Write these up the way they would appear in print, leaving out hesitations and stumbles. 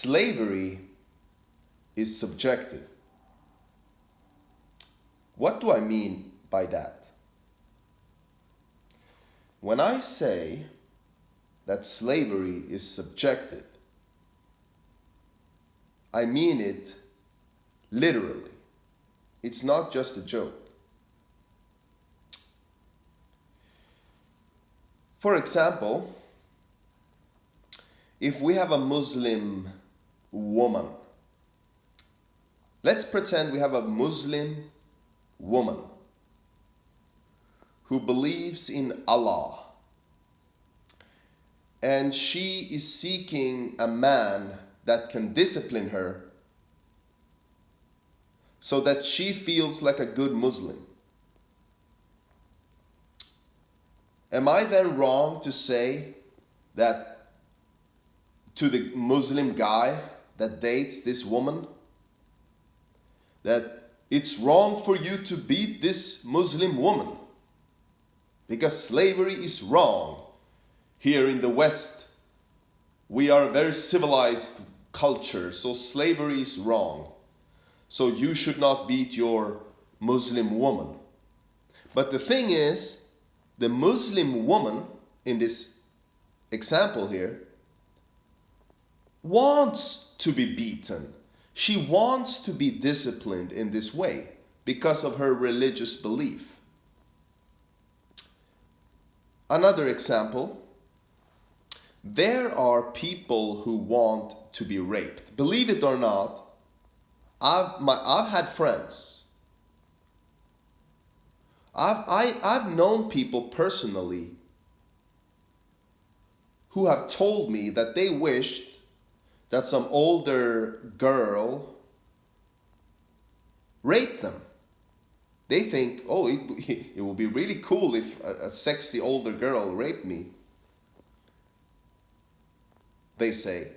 slavery is subjective. What do I mean by that? When I say that slavery is subjective, I mean it literally. It's not just a joke. For example, if we have a Muslim woman, let's pretend we have a Muslim woman who believes in Allah, and she is seeking a man that can discipline her so that she feels like a good Muslim. Am I then wrong to say that to the Muslim guy that dates this woman, that it's wrong for you to beat this Muslim woman because slavery is wrong? Here in the West, we are a very civilized culture, so slavery is wrong. So you should not beat your Muslim woman. But the thing is, the Muslim woman in this example here wants to be beaten. She wants to be disciplined in this way because of her religious belief. Another example, there are people who want to be raped. Believe it or not, I've had friends. I've known people personally who have told me that they wished that some older girl raped them. They think, oh, it would be really cool if a sexy older girl raped me. They say.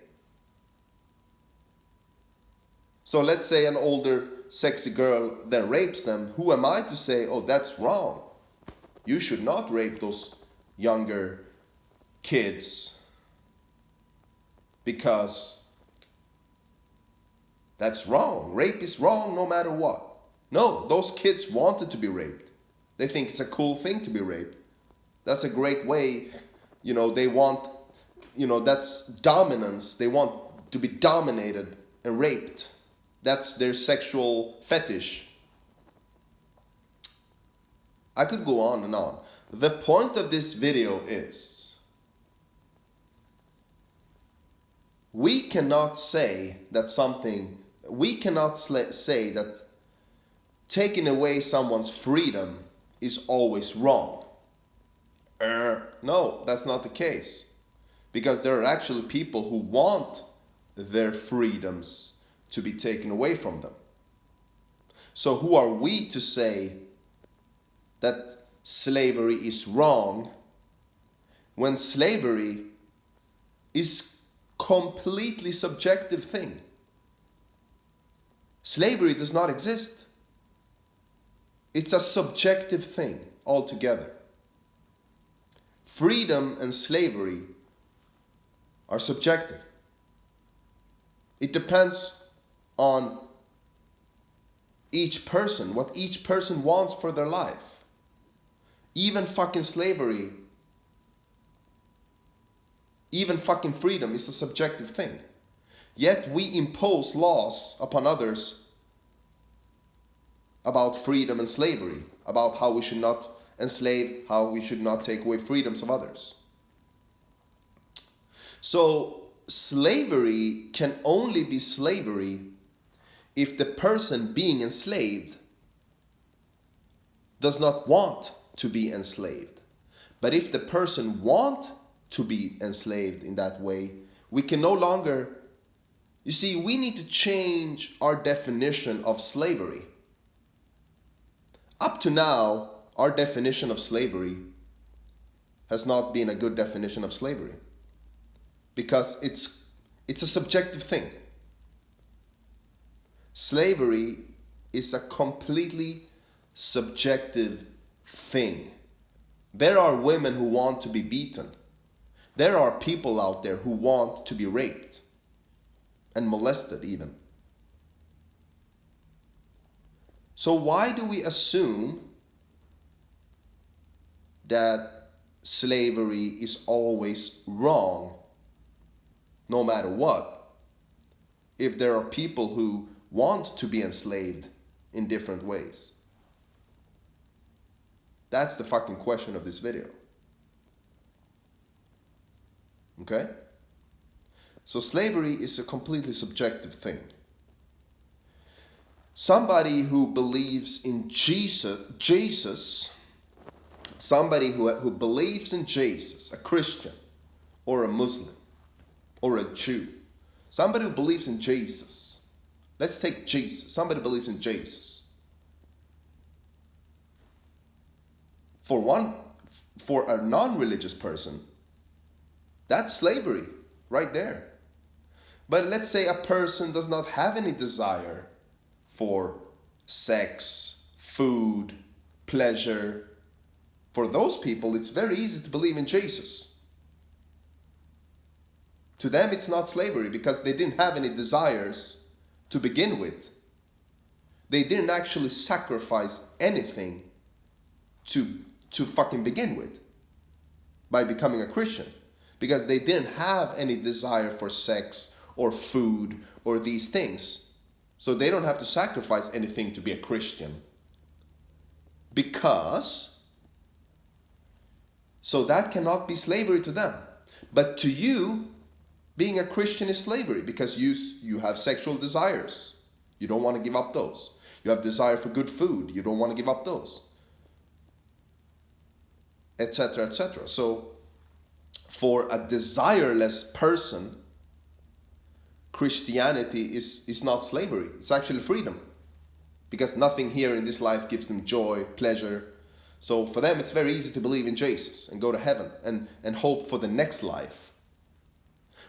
So let's say an older sexy girl then rapes them. Who am I to say, oh, that's wrong? You should not rape those younger kids because that's wrong. Rape is wrong no matter what. No, those kids wanted to be raped. They think it's a cool thing to be raped. That's a great way, they want, that's dominance. They want to be dominated and raped. That's their sexual fetish. I could go on and on. The point of this video is, we cannot say that taking away someone's freedom is always wrong. No, that's not the case. Because there are actually people who want their freedoms to be taken away from them. So who are we to say that slavery is wrong when slavery is completely subjective thing? Slavery does not exist. It's a subjective thing altogether. Freedom and slavery are subjective. It depends on each person, what each person wants for their life. Even fucking slavery, even fucking freedom is a subjective thing. Yet we impose laws upon others about freedom and slavery, about how we should not enslave, how we should not take away freedoms of others. So slavery can only be slavery if the person being enslaved does not want to be enslaved. But if the person wants to be enslaved in that way, we can no longer... You see, we need to change our definition of slavery. Up to now, our definition of slavery has not been a good definition of slavery. Because it's a subjective thing. Slavery is a completely subjective thing. There are women who want to be beaten. There are people out there who want to be raped. and molested even. So why do we assume that slavery is always wrong, no matter what, if there are people who want to be enslaved in different ways? That's the fucking question of this video. Okay? So slavery is a completely subjective thing. Somebody who believes in Jesus, somebody who believes in Jesus, a Christian or a Muslim or a Jew, somebody who believes in Jesus. Let's take Jesus. Somebody believes in Jesus. For a non-religious person, that's slavery right there. But let's say a person does not have any desire for sex, food, pleasure. For those people, it's very easy to believe in Jesus. To them, it's not slavery because they didn't have any desires to begin with. They didn't actually sacrifice anything to fucking begin with by becoming a Christian, because they didn't have any desire for sex or food or these things. So they don't have to sacrifice anything to be a Christian. So that cannot be slavery to them. But to you, being a Christian is slavery because you have sexual desires. You don't want to give up those. You have desire for good food. You don't want to give up those. Etc., etc. So for a desireless person, Christianity is not slavery. It's actually freedom. Because nothing here in this life gives them joy, pleasure. So for them, it's very easy to believe in Jesus and go to heaven and hope for the next life.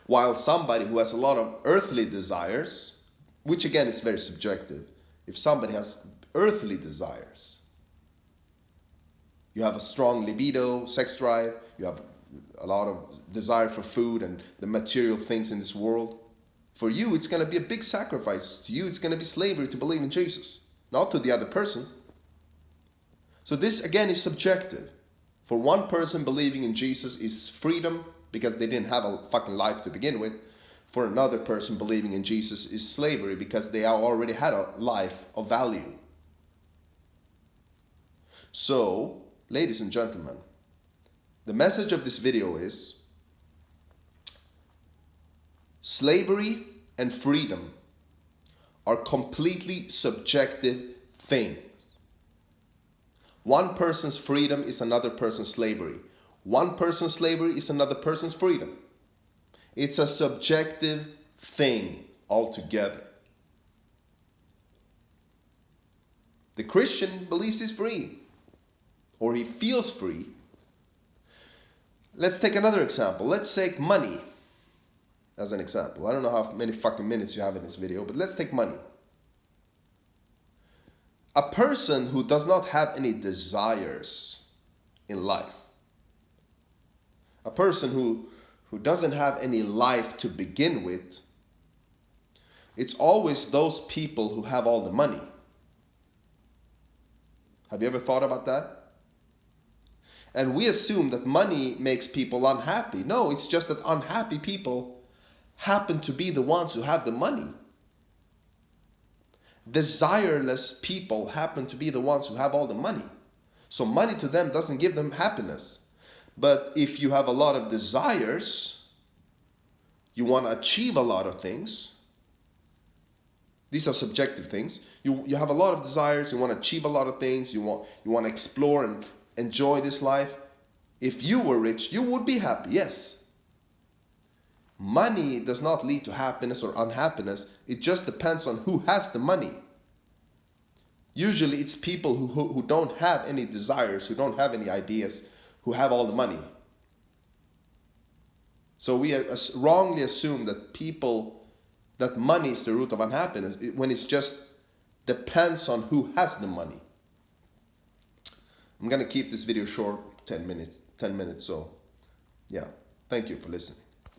While somebody who has a lot of earthly desires, which again is very subjective, if somebody has earthly desires, you have a strong libido, sex drive, you have a lot of desire for food and the material things in this world, for you it's going to be a big sacrifice. To you it's going to be slavery to believe in Jesus, not to the other person. So this again is subjective. For one person, believing in Jesus is freedom because they didn't have a fucking life to begin with. For another person, believing in Jesus is slavery because they already had a life of value. So, ladies and gentlemen, the message of this video is slavery and freedom are completely subjective things. One person's freedom is another person's slavery. One person's slavery is another person's freedom. It's a subjective thing altogether. The Christian believes he's free, or he feels free. Let's take another example. Let's take money as an example. I don't know how many fucking minutes you have in this video, but let's take money. A person who does not have any desires in life, a person who doesn't have any life to begin with, it's always those people who have all the money. Have you ever thought about that? And we assume that money makes people unhappy. No, it's just that unhappy people happen to be the ones who have the money. Desireless people happen to be the ones who have all the money. So money to them doesn't give them happiness. But if you have a lot of desires, you want to achieve a lot of things. These are subjective things. You have a lot of desires, you want to achieve a lot of things, you want to explore and enjoy this life. If you were rich, you would be happy, yes. Money does not lead to happiness or unhappiness. It just depends on who has the money. Usually it's people who don't have any desires, who don't have any ideas, who have all the money. So we wrongly assume that money is the root of unhappiness, when it's just depends on who has the money. I'm going to keep this video short, 10 minutes, so yeah, thank you for listening.